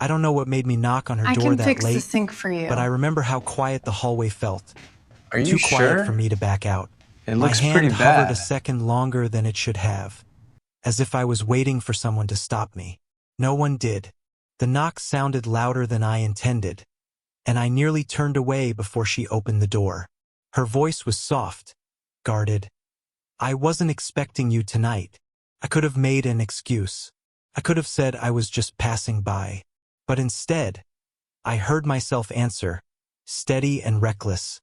I don't know what made me knock on her I door can that fix the late, sink for but I you. remember how quiet the hallway felt. Are you Too quiet for sure? me to back out. It My looks pretty hand hovered a bad. second longer than it should have, as if I was waiting for someone to stop me. No one did. The knock sounded louder than I intended, and I nearly turned away before she opened the door. Her voice was soft, guarded. "I wasn't expecting you tonight." I could have made an excuse. I could have said I was just passing by. But instead, I heard myself answer, steady and reckless.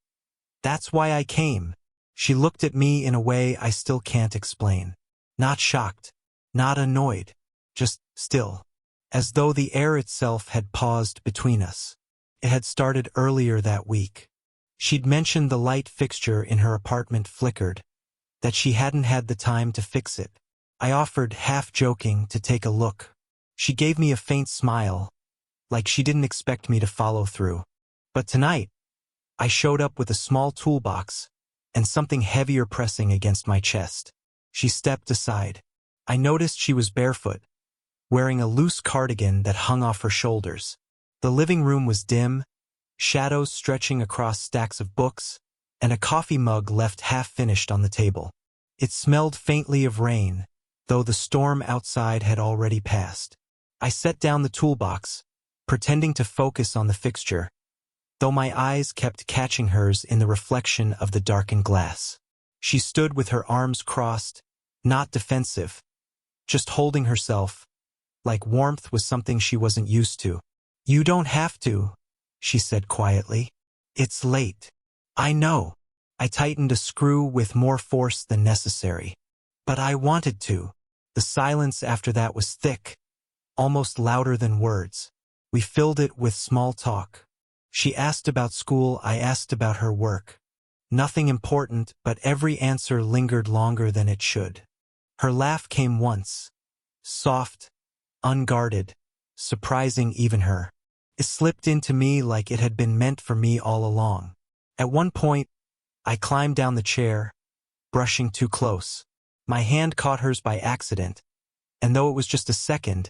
"That's why I came." She looked at me in a way I still can't explain. Not shocked, not annoyed, just still, as though the air itself had paused between us. It had started earlier that week. She'd mentioned the light fixture in her apartment flickered, that she hadn't had the time to fix it. I offered, half joking, to take a look. She gave me a faint smile, like she didn't expect me to follow through. But tonight, I showed up with a small toolbox and something heavier pressing against my chest. She stepped aside. I noticed she was barefoot, wearing a loose cardigan that hung off her shoulders. The living room was dim, shadows stretching across stacks of books, and a coffee mug left half-finished on the table. It smelled faintly of rain, though the storm outside had already passed. I set down the toolbox, pretending to focus on the fixture, though my eyes kept catching hers in the reflection of the darkened glass. She stood with her arms crossed, not defensive, just holding herself, like warmth was something she wasn't used to. "You don't have to," she said quietly. "It's late." "I know." I tightened a screw with more force than necessary. "But I wanted to." The silence after that was thick, almost louder than words. We filled it with small talk. She asked about school, I asked about her work. Nothing important, but every answer lingered longer than it should. Her laugh came once, soft, unguarded, surprising even her. It slipped into me like it had been meant for me all along. At one point, I climbed down the chair, brushing too close. My hand caught hers by accident, and though it was just a second,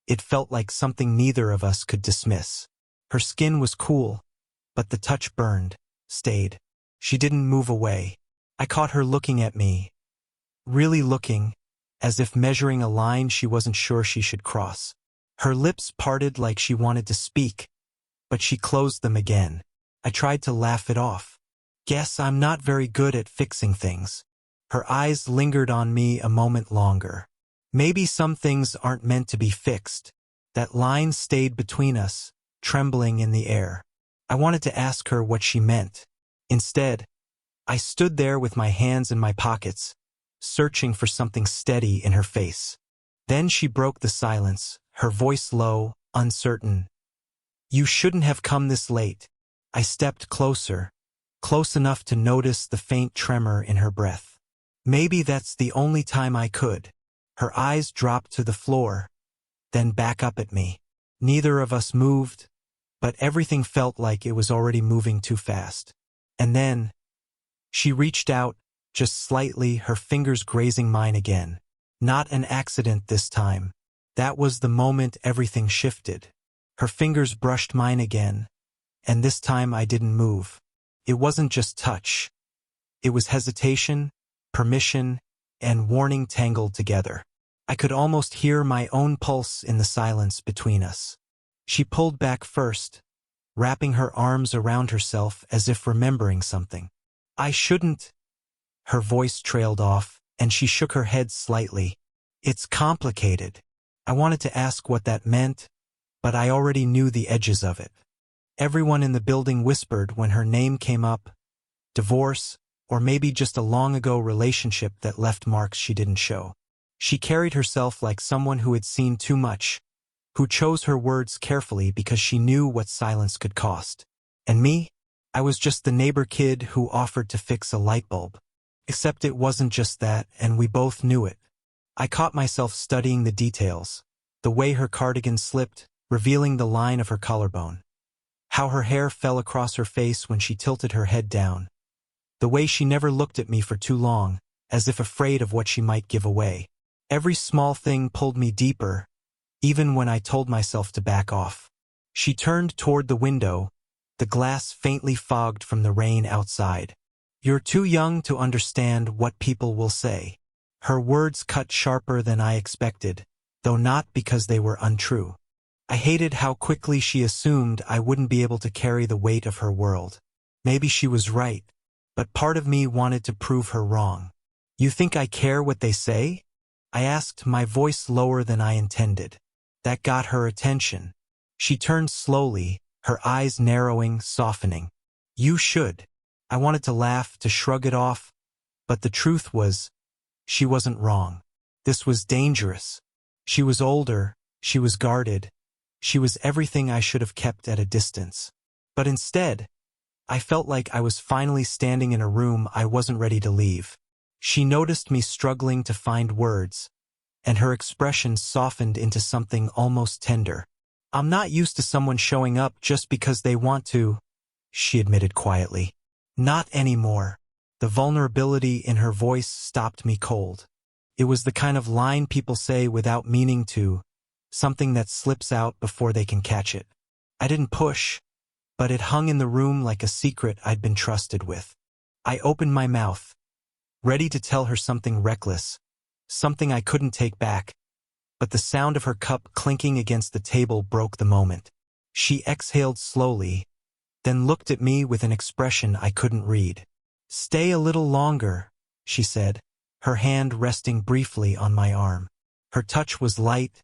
it felt like something neither of us could dismiss. Her skin was cool, but the touch burned, stayed. She didn't move away. I caught her looking at me, really looking, as if measuring a line she wasn't sure she should cross. Her lips parted like she wanted to speak, but she closed them again. I tried to laugh it off. "Guess I'm not very good at fixing things." Her eyes lingered on me a moment longer. "Maybe some things aren't meant to be fixed." That line stayed between us, trembling in the air. I wanted to ask her what she meant. Instead, I stood there with my hands in my pockets, searching for something steady in her face. Then she broke the silence, her voice low, uncertain. "You shouldn't have come this late." I stepped closer, close enough to notice the faint tremor in her breath. Maybe that's the only time I could. Her eyes dropped to the floor, then back up at me. Neither of us moved, but everything felt like it was already moving too fast. And then, she reached out, just slightly, her fingers grazing mine again. Not an accident this time. That was the moment everything shifted. Her fingers brushed mine again, and this time I didn't move. It wasn't just touch. It was hesitation, permission, and warning tangled together. I could almost hear my own pulse in the silence between us. She pulled back first, wrapping her arms around herself as if remembering something. "I shouldn't." Her voice trailed off, and she shook her head slightly. "It's complicated." I wanted to ask what that meant, but I already knew the edges of it. Everyone in the building whispered when her name came up. Divorce, or maybe just a long-ago relationship that left marks she didn't show. She carried herself like someone who had seen too much, who chose her words carefully because she knew what silence could cost. And me? I was just the neighbor kid who offered to fix a light bulb. Except it wasn't just that, and we both knew it. I caught myself studying the details, the way her cardigan slipped, revealing the line of her collarbone, how her hair fell across her face when she tilted her head down, the way she never looked at me for too long, as if afraid of what she might give away. Every small thing pulled me deeper, even when I told myself to back off. She turned toward the window, the glass faintly fogged from the rain outside. "You're too young to understand what people will say." Her words cut sharper than I expected, though not because they were untrue. I hated how quickly she assumed I wouldn't be able to carry the weight of her world. Maybe she was right, but part of me wanted to prove her wrong. "You think I care what they say?" I asked, my voice lower than I intended. That got her attention. She turned slowly, her eyes narrowing, softening. "You should." I wanted to laugh, to shrug it off, but the truth was, she wasn't wrong. This was dangerous. She was older, she was guarded, she was everything I should have kept at a distance. But instead, I felt like I was finally standing in a room I wasn't ready to leave. She noticed me struggling to find words, and her expression softened into something almost tender. "I'm not used to someone showing up just because they want to," she admitted quietly. "Not anymore." The vulnerability in her voice stopped me cold. It was the kind of line people say without meaning to, something that slips out before they can catch it. I didn't push, but it hung in the room like a secret I'd been trusted with. I opened my mouth, ready to tell her something reckless, something I couldn't take back, but the sound of her cup clinking against the table broke the moment. She exhaled slowly, then looked at me with an expression I couldn't read. "Stay a little longer," she said, her hand resting briefly on my arm. Her touch was light,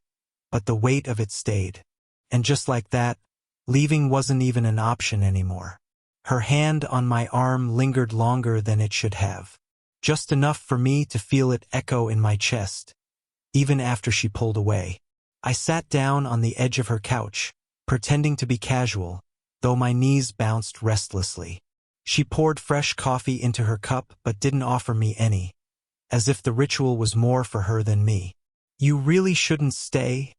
but the weight of it stayed. And just like that, leaving wasn't even an option anymore. Her hand on my arm lingered longer than it should have, just enough for me to feel it echo in my chest, even after she pulled away. I sat down on the edge of her couch, pretending to be casual, though my knees bounced restlessly. She poured fresh coffee into her cup but didn't offer me any, as if the ritual was more for her than me. "You really shouldn't stay,"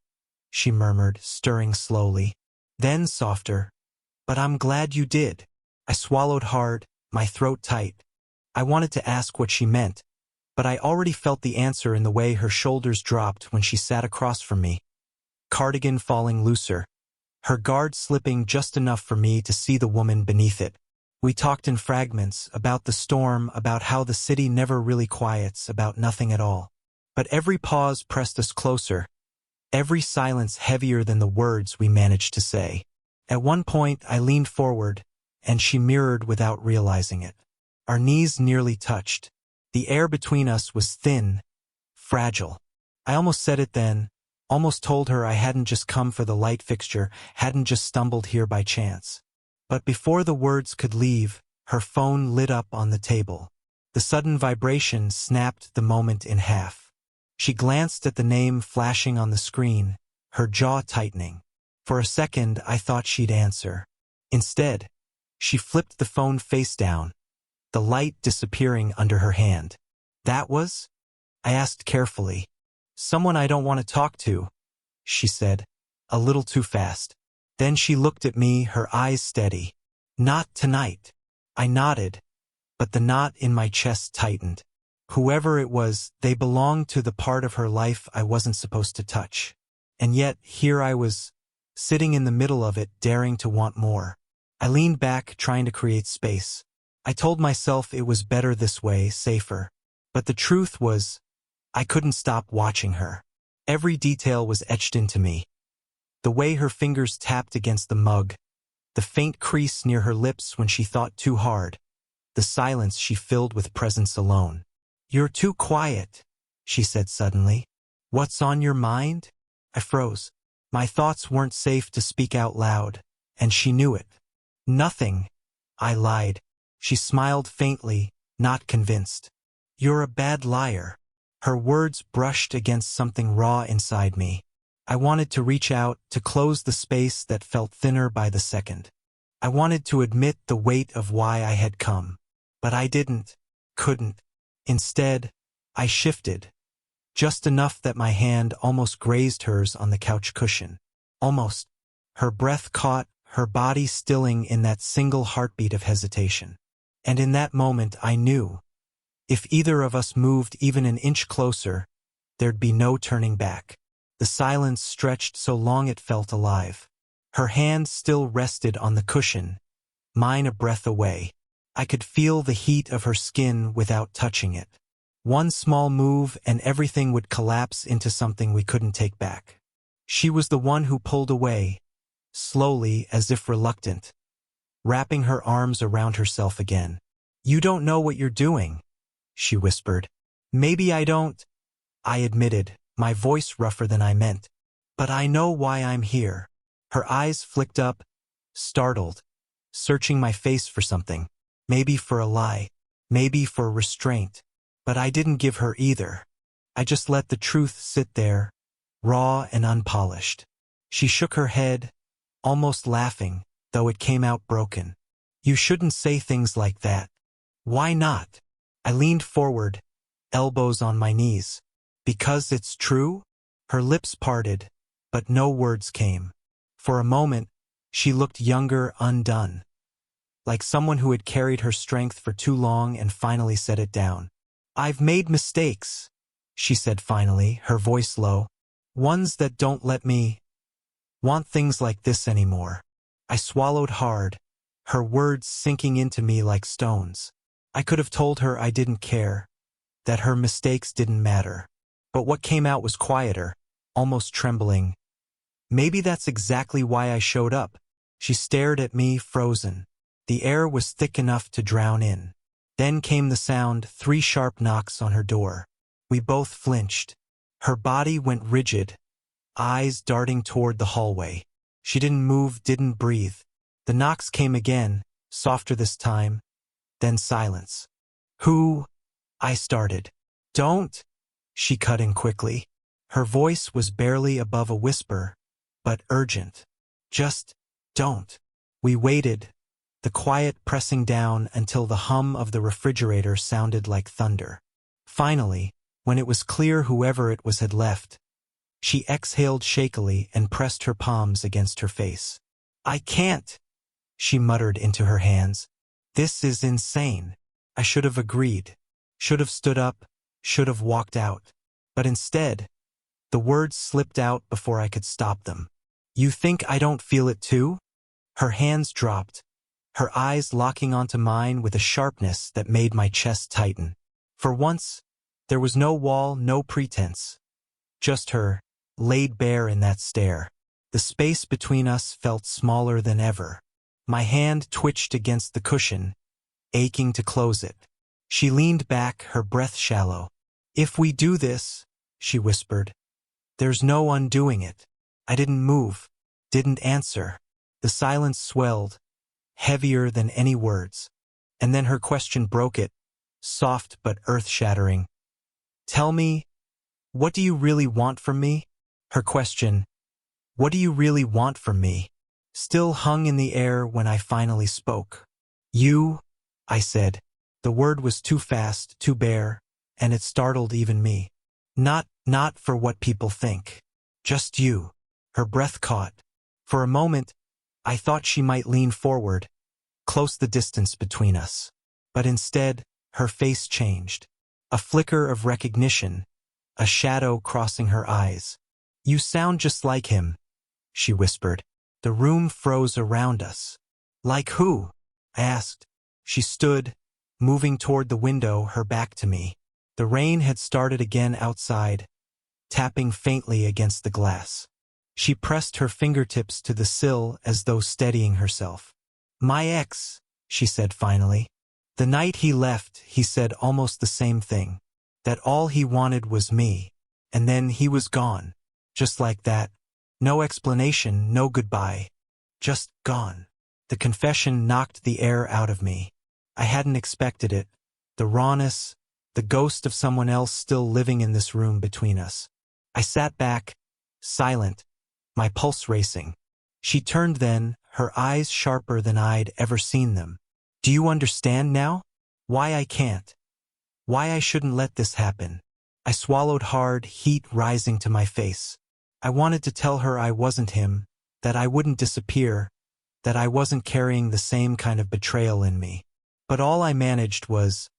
she murmured, stirring slowly. Then softer, "But I'm glad you did." I swallowed hard, my throat tight. I wanted to ask what she meant, but I already felt the answer in the way her shoulders dropped when she sat across from me, cardigan falling looser, her guard slipping just enough for me to see the woman beneath it. We talked in fragments, about the storm, about how the city never really quiets, about nothing at all. But every pause pressed us closer, every silence heavier than the words we managed to say. At one point, I leaned forward, and she mirrored without realizing it. Our knees nearly touched. The air between us was thin, fragile. I almost said it then, almost told her I hadn't just come for the light fixture, hadn't just stumbled here by chance. But before the words could leave, her phone lit up on the table. The sudden vibration snapped the moment in half. She glanced at the name flashing on the screen, her jaw tightening. For a second, I thought she'd answer. Instead, she flipped the phone face down, the light disappearing under her hand. "That was?" I asked carefully. "Someone I don't want to talk to," she said, a little too fast. Then she looked at me, her eyes steady. "Not tonight." I nodded, but the knot in my chest tightened. Whoever it was, they belonged to the part of her life I wasn't supposed to touch. And yet, here I was, sitting in the middle of it, daring to want more. I leaned back, trying to create space. I told myself it was better this way, safer. But the truth was, I couldn't stop watching her. Every detail was etched into me. The way her fingers tapped against the mug, the faint crease near her lips when she thought too hard, the silence she filled with presence alone. "You're too quiet," she said suddenly. "What's on your mind?" I froze. My thoughts weren't safe to speak out loud, and she knew it. "Nothing," I lied. She smiled faintly, not convinced. "You're a bad liar." Her words brushed against something raw inside me. I wanted to reach out, to close the space that felt thinner by the second. I wanted to admit the weight of why I had come. But I didn't, couldn't. Instead, I shifted, just enough that my hand almost grazed hers on the couch cushion. Almost. Her breath caught, her body stilling in that single heartbeat of hesitation. And in that moment I knew, if either of us moved even an inch closer, there'd be no turning back. The silence stretched so long it felt alive. Her hand still rested on the cushion, mine a breath away. I could feel the heat of her skin without touching it. One small move and everything would collapse into something we couldn't take back. She was the one who pulled away, slowly as if reluctant, wrapping her arms around herself again. "You don't know what you're doing," she whispered. "Maybe I don't," I admitted, my voice rougher than I meant. "But I know why I'm here." Her eyes flicked up, startled, searching my face for something. Maybe for a lie, maybe for restraint. But I didn't give her either. I just let the truth sit there, raw and unpolished. She shook her head, almost laughing, though it came out broken. "You shouldn't say things like that." "Why not?" I leaned forward, elbows on my knees. "Because it's true?" Her lips parted, but no words came. For a moment, she looked younger, undone, like someone who had carried her strength for too long and finally set it down. "I've made mistakes," she said finally, her voice low. "Ones that don't let me want things like this anymore." I swallowed hard, her words sinking into me like stones. I could have told her I didn't care, that her mistakes didn't matter. But what came out was quieter, almost trembling. "Maybe that's exactly why I showed up." She stared at me, frozen. The air was thick enough to drown in. Then came the sound, 3 sharp knocks on her door. We both flinched. Her body went rigid, eyes darting toward the hallway. She didn't move, didn't breathe. The knocks came again, softer this time, then silence. "Who?" I started. "Don't," she cut in quickly. Her voice was barely above a whisper, but urgent. "Just don't." We waited, the quiet pressing down until the hum of the refrigerator sounded like thunder. Finally, when it was clear whoever it was had left, she exhaled shakily and pressed her palms against her face. "I can't," she muttered into her hands. "This is insane." I should have agreed, should have stood up, should have walked out. But instead, the words slipped out before I could stop them. "You think I don't feel it too?" Her hands dropped, her eyes locking onto mine with a sharpness that made my chest tighten. For once, there was no wall, no pretense. Just her, laid bare in that stare. The space between us felt smaller than ever. My hand twitched against the cushion, aching to close it. She leaned back, her breath shallow. "If we do this," she whispered, "there's no undoing it." I didn't move, didn't answer. The silence swelled, heavier than any words. And then her question broke it, soft but earth-shattering. "Tell me, what do you really want from me?" Her question, "What do you really want from me?" still hung in the air when I finally spoke. "You," I said. The word was too fast, too bare, and it startled even me. Not for what people think. Just you." Her breath caught. For a moment, I thought she might lean forward, close the distance between us. But instead, her face changed. A flicker of recognition, a shadow crossing her eyes. "You sound just like him," she whispered. The room froze around us. "Like who?" I asked. She stood, moving toward the window, her back to me. The rain had started again outside, tapping faintly against the glass. She pressed her fingertips to the sill as though steadying herself. "My ex," she said finally. "The night he left, he said almost the same thing. That all he wanted was me. And then he was gone. Just like that. No explanation, no goodbye. Just gone." The confession knocked the air out of me. I hadn't expected it. The rawness, the ghost of someone else still living in this room between us. I sat back, silent, my pulse racing. She turned then, her eyes sharper than I'd ever seen them. "Do you understand now? Why I can't? Why I shouldn't let this happen?" I swallowed hard, heat rising to my face. I wanted to tell her I wasn't him, that I wouldn't disappear, that I wasn't carrying the same kind of betrayal in me. But all I managed was,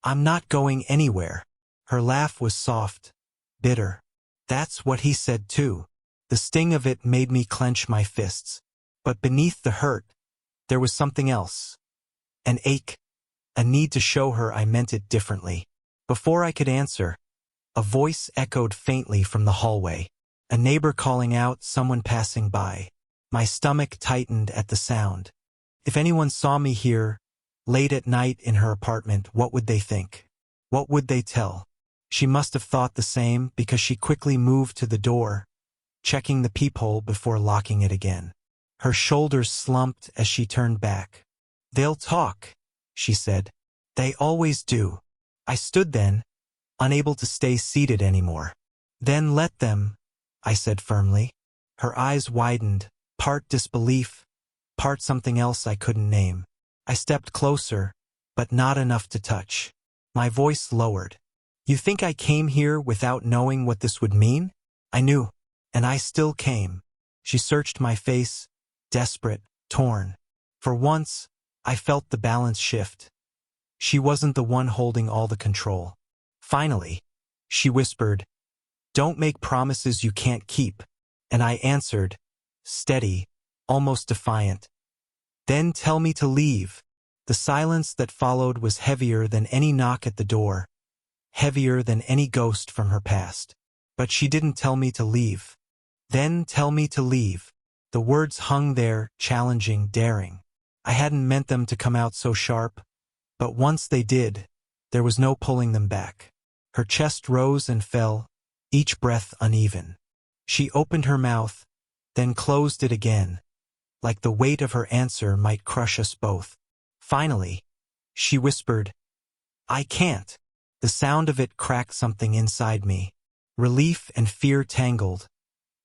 "I'm not going anywhere." Her laugh was soft, bitter. That's what he said too. The sting of it made me clench my fists. But beneath the hurt, there was something else. An ache. A need to show her I meant it differently. Before I could answer, a voice echoed faintly from the hallway. A neighbor calling out, someone passing by. My stomach tightened at the sound. If anyone saw me here, late at night in her apartment, what would they think? What would they tell? She must have thought the same because she quickly moved to the door, checking the peephole before locking it again. Her shoulders slumped as she turned back. They'll talk, she said. They always do. I stood then, unable to stay seated anymore. Then let them, I said firmly. Her eyes widened, part disbelief, part something else I couldn't name. I stepped closer, but not enough to touch. My voice lowered. You think I came here without knowing what this would mean? I knew, and I still came. She searched my face, desperate, torn. For once, I felt the balance shift. She wasn't the one holding all the control. Finally, she whispered, "Don't make promises you can't keep." And I answered, steady, almost defiant. "Then tell me to leave." The silence that followed was heavier than any knock at the door, heavier than any ghost from her past. But she didn't tell me to leave. Then tell me to leave. The words hung there, challenging, daring. I hadn't meant them to come out so sharp, but once they did, there was no pulling them back. Her chest rose and fell, each breath uneven. She opened her mouth, then closed it again, like the weight of her answer might crush us both. Finally, she whispered, "I can't." The sound of it cracked something inside me. Relief and fear tangled,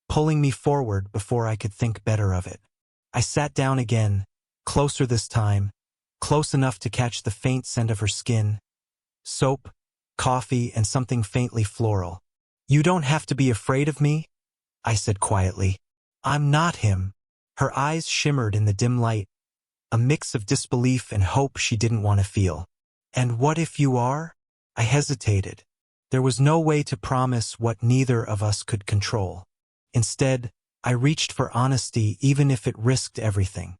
pulling me forward before I could think better of it. I sat down again, closer this time, close enough to catch the faint scent of her skin, soap, coffee, and something faintly floral. "You don't have to be afraid of me," I said quietly. "I'm not him." Her eyes shimmered in the dim light, a mix of disbelief and hope she didn't want to feel. "And what if you are?" I hesitated. There was no way to promise what neither of us could control. Instead, I reached for honesty even if it risked everything.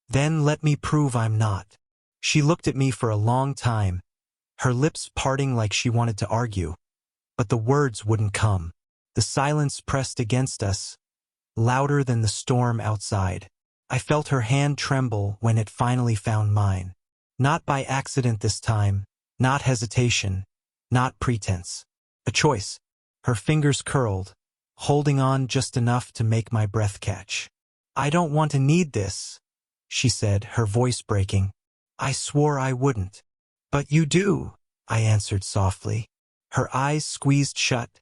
"Then let me prove I'm not." She looked at me for a long time, her lips parting like she wanted to argue, but the words wouldn't come. The silence pressed against us, louder than the storm outside. I felt her hand tremble when it finally found mine. Not by accident this time, not hesitation, not pretense. A choice. Her fingers curled, holding on just enough to make my breath catch. "I don't want to need this," she said, her voice breaking. "I swore I wouldn't." "But you do," I answered softly. Her eyes squeezed shut,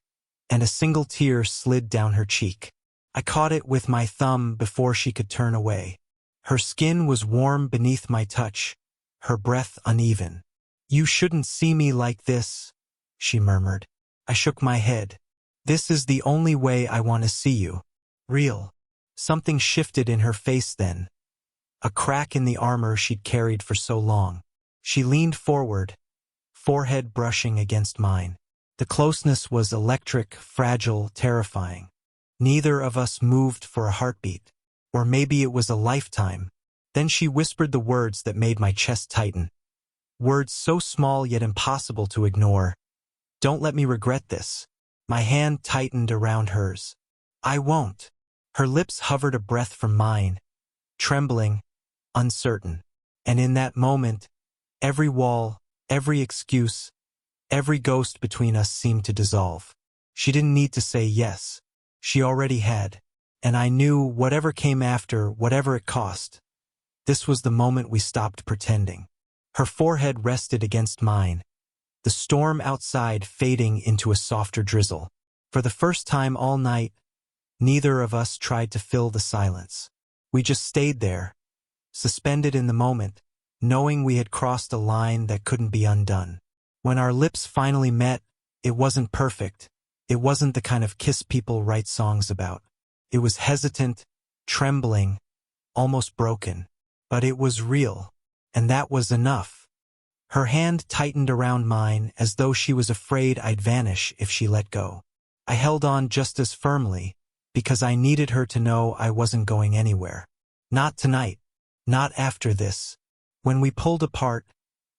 and a single tear slid down her cheek. I caught it with my thumb before she could turn away. Her skin was warm beneath my touch, her breath uneven. "You shouldn't see me like this," she murmured. I shook my head. "This is the only way I want to see you. Real." Something shifted in her face then, a crack in the armor she'd carried for so long. She leaned forward, forehead brushing against mine. The closeness was electric, fragile, terrifying. Neither of us moved for a heartbeat. Or maybe it was a lifetime. Then she whispered the words that made my chest tighten. Words so small yet impossible to ignore. "Don't let me regret this." My hand tightened around hers. "I won't." Her lips hovered a breath from mine, trembling, uncertain. And in that moment, every wall, every excuse, every ghost between us seemed to dissolve. She didn't need to say yes. She already had. And I knew whatever came after, whatever it cost, this was the moment we stopped pretending. Her forehead rested against mine, the storm outside fading into a softer drizzle. For the first time all night, neither of us tried to fill the silence. We just stayed there, suspended in the moment, knowing we had crossed a line that couldn't be undone. When our lips finally met, it wasn't perfect. It wasn't the kind of kiss people write songs about. It was hesitant, trembling, almost broken. But it was real, and that was enough. Her hand tightened around mine as though she was afraid I'd vanish if she let go. I held on just as firmly, because I needed her to know I wasn't going anywhere. Not tonight. Not after this. When we pulled apart,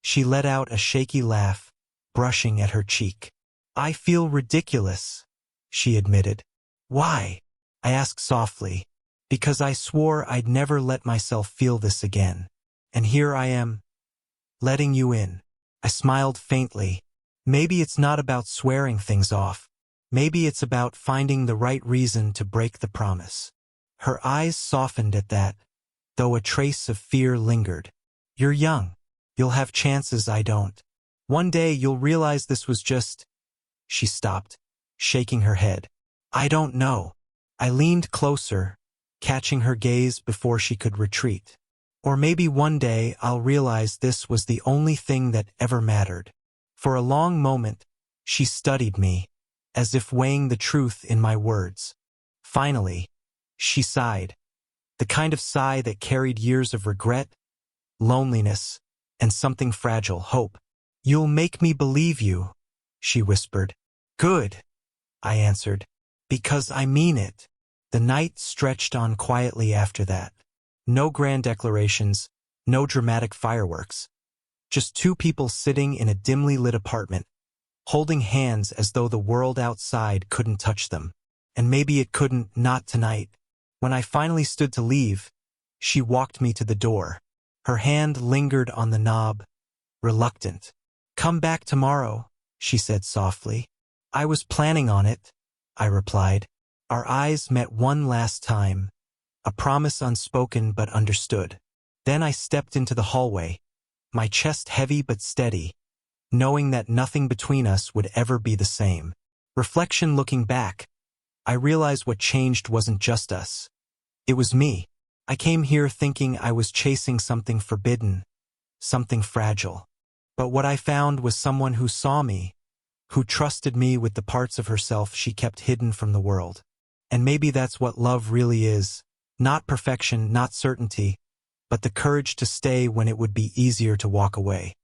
she let out a shaky laugh, brushing at her cheek. I feel ridiculous, she admitted. Why? I asked softly. Because I swore I'd never let myself feel this again. And here I am, letting you in. I smiled faintly. Maybe it's not about swearing things off. Maybe it's about finding the right reason to break the promise. Her eyes softened at that, though a trace of fear lingered. You're young. You'll have chances I don't. One day you'll realize this was just... She stopped, shaking her head. I don't know. I leaned closer, catching her gaze before she could retreat. Or maybe one day I'll realize this was the only thing that ever mattered. For a long moment, she studied me, as if weighing the truth in my words. Finally, she sighed. The kind of sigh that carried years of regret, loneliness, and something fragile, hope. You'll make me believe you, she whispered. Good, I answered. Because I mean it. The night stretched on quietly after that. No grand declarations, no dramatic fireworks. Just two people sitting in a dimly lit apartment, holding hands as though the world outside couldn't touch them. And maybe it couldn't, not tonight. When I finally stood to leave, she walked me to the door. Her hand lingered on the knob, reluctant. Come back tomorrow, she said softly. I was planning on it, I replied. Our eyes met one last time, a promise unspoken but understood. Then I stepped into the hallway, my chest heavy but steady, knowing that nothing between us would ever be the same. Reflection looking back, I realized what changed wasn't just us. It was me. I came here thinking I was chasing something forbidden, something fragile. But what I found was someone who saw me, who trusted me with the parts of herself she kept hidden from the world. And maybe that's what love really is. Not perfection, not certainty, but the courage to stay when it would be easier to walk away.